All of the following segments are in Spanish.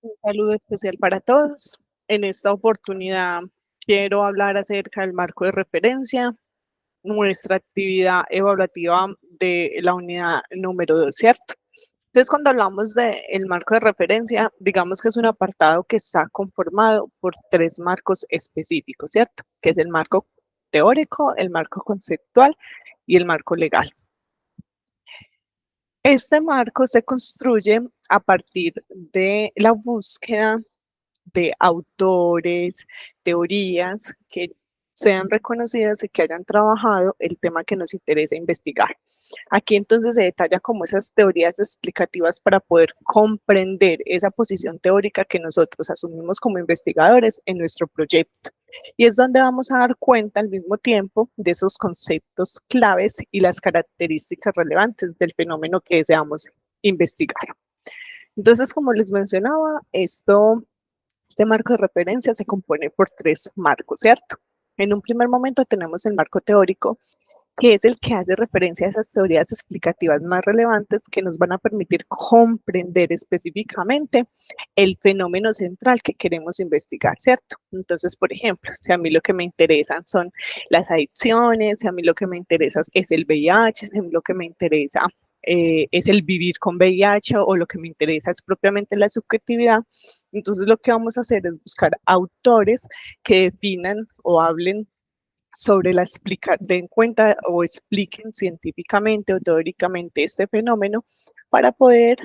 Un saludo especial para todos. En esta oportunidad quiero hablar acerca del marco de referencia, nuestra actividad evaluativa de la unidad número 2, ¿cierto? Entonces, cuando hablamos del marco de referencia, digamos que es un apartado que está conformado por tres marcos específicos, ¿cierto? Que es el marco teórico, el marco conceptual y el marco legal. Este marco se construye a partir de la búsqueda de autores, teorías que sean reconocidas y que hayan trabajado el tema que nos interesa investigar. Aquí entonces se detalla como esas teorías explicativas para poder comprender esa posición teórica que nosotros asumimos como investigadores en nuestro proyecto. Y es donde vamos a dar cuenta al mismo tiempo de esos conceptos claves y las características relevantes del fenómeno que deseamos investigar. Entonces, como les mencionaba, este marco de referencia se compone por tres marcos, ¿cierto? En un primer momento tenemos el marco teórico, que es el que hace referencia a esas teorías explicativas más relevantes que nos van a permitir comprender específicamente el fenómeno central que queremos investigar, ¿cierto? Entonces, por ejemplo, si a mí lo que me interesan son las adicciones, si a mí lo que me interesa es el VIH, si a mí lo que me interesa es el vivir con VIH o lo que me interesa es propiamente la subjetividad, entonces lo que vamos a hacer es buscar autores que definan o hablen sobre den cuenta o expliquen científicamente o teóricamente este fenómeno para poder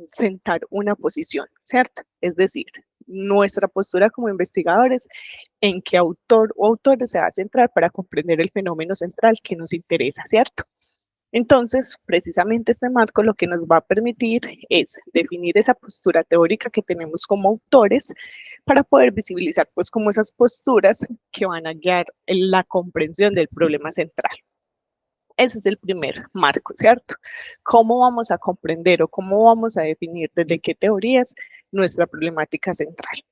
sentar una posición, ¿cierto? Es decir, nuestra postura como investigadores, en qué autor o autores se va a centrar para comprender el fenómeno central que nos interesa, ¿cierto? Entonces, precisamente este marco lo que nos va a permitir es definir esa postura teórica que tenemos como autores para poder visibilizar pues como esas posturas que van a guiar en la comprensión del problema central. Ese es el primer marco, ¿cierto? ¿Cómo vamos a comprender o cómo vamos a definir desde qué teorías nuestra problemática central?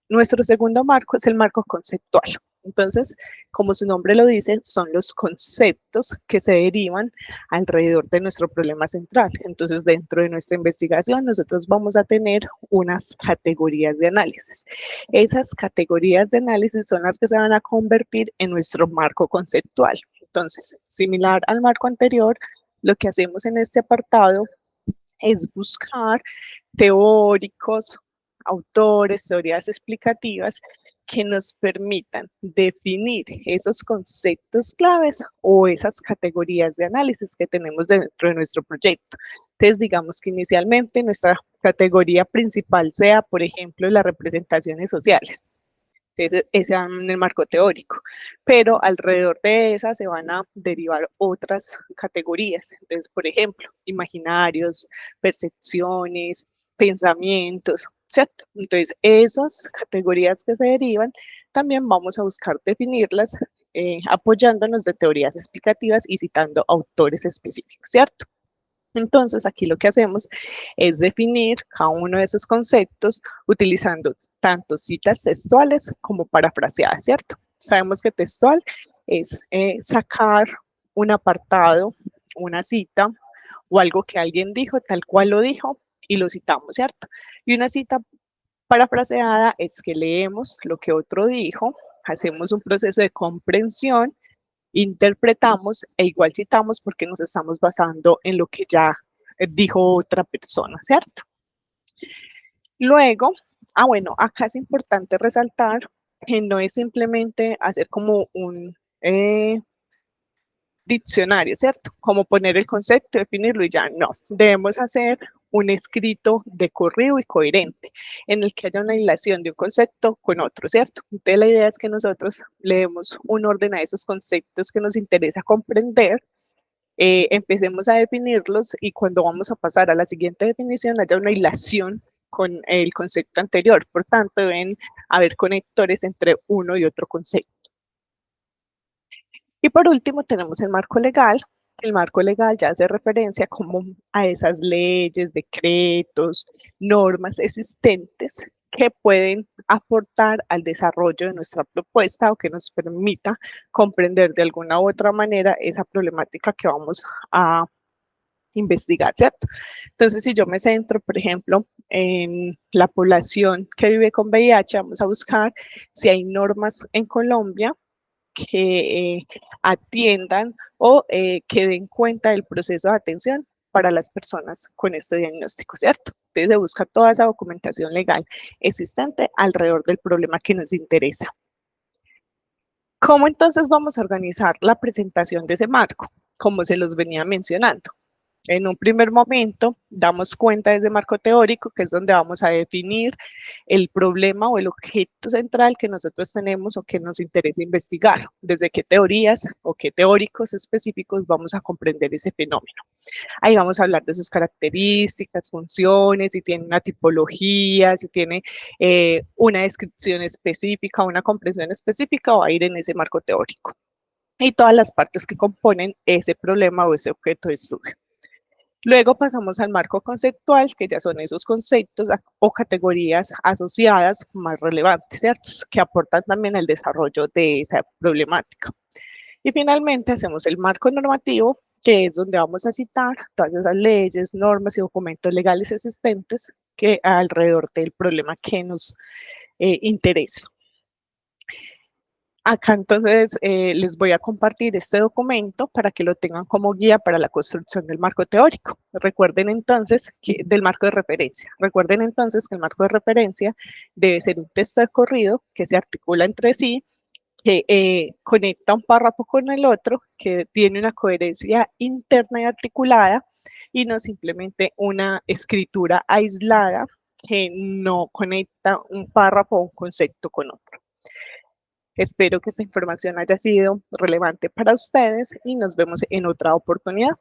Nuestro segundo marco es el marco conceptual. Entonces, como su nombre lo dice, son los conceptos que se derivan alrededor de nuestro problema central. Entonces, dentro de nuestra investigación, nosotros vamos a tener unas categorías de análisis. Esas categorías de análisis son las que se van a convertir en nuestro marco conceptual. Entonces, similar al marco anterior, lo que hacemos en este apartado es buscar teóricos, autores, teorías explicativas que nos permitan definir esos conceptos claves o esas categorías de análisis que tenemos dentro de nuestro proyecto. Entonces, digamos que inicialmente nuestra categoría principal sea, por ejemplo, las representaciones sociales. Entonces, ese va en el marco teórico, pero alrededor de esa se van a derivar otras categorías. Entonces, por ejemplo, imaginarios, percepciones, pensamientos, ¿cierto? Entonces, esas categorías que se derivan, también vamos a buscar definirlas apoyándonos de teorías explicativas y citando autores específicos, ¿cierto? Entonces, aquí lo que hacemos es definir cada uno de esos conceptos utilizando tanto citas textuales como parafraseadas, ¿cierto? Sabemos que textual es sacar un apartado, una cita o algo que alguien dijo, tal cual lo dijo, y lo citamos, ¿cierto? Y una cita parafraseada es que leemos lo que otro dijo, hacemos un proceso de comprensión, interpretamos e igual citamos porque nos estamos basando en lo que ya dijo otra persona, ¿cierto? Luego, bueno, acá es importante resaltar que no es simplemente hacer como un diccionario, ¿cierto? Como poner el concepto, definirlo y ya, no. Debemos hacer un escrito de corrido y coherente, en el que haya una hilación de un concepto con otro, ¿cierto? Entonces la idea es que nosotros le demos un orden a esos conceptos que nos interesa comprender, empecemos a definirlos y cuando vamos a pasar a la siguiente definición haya una hilación con el concepto anterior. Por tanto, deben haber conectores entre uno y otro concepto. Y por último tenemos el marco legal. El marco legal ya hace referencia como a esas leyes, decretos, normas existentes que pueden aportar al desarrollo de nuestra propuesta o que nos permita comprender de alguna u otra manera esa problemática que vamos a investigar, ¿cierto? Entonces, si yo me centro, por ejemplo, en la población que vive con VIH, vamos a buscar si hay normas en Colombia que atiendan o que den cuenta del proceso de atención para las personas con este diagnóstico, ¿cierto? Entonces se busca toda esa documentación legal existente alrededor del problema que nos interesa. ¿Cómo entonces vamos a organizar la presentación de ese marco? Como se los venía mencionando. En un primer momento, damos cuenta de ese marco teórico, que es donde vamos a definir el problema o el objeto central que nosotros tenemos o que nos interesa investigar, desde qué teorías o qué teóricos específicos vamos a comprender ese fenómeno. Ahí vamos a hablar de sus características, funciones, si tiene una tipología, si tiene una descripción específica, una comprensión específica, va a ir en ese marco teórico. Y todas las partes que componen ese problema o ese objeto de estudio. Luego pasamos al marco conceptual, que ya son esos conceptos o categorías asociadas más relevantes, ¿cierto? Que aportan también al desarrollo de esa problemática. Y finalmente hacemos el marco normativo, que es donde vamos a citar todas esas leyes, normas y documentos legales existentes que alrededor del problema que nos interesa. Acá entonces les voy a compartir este documento para que lo tengan como guía para la construcción del marco teórico. Recuerden entonces que del marco de referencia. Recuerden entonces que el marco de referencia debe ser un texto de corrido que se articula entre sí, que conecta un párrafo con el otro, que tiene una coherencia interna y articulada y no simplemente una escritura aislada que no conecta un párrafo o un concepto con otro. Espero que esta información haya sido relevante para ustedes y nos vemos en otra oportunidad.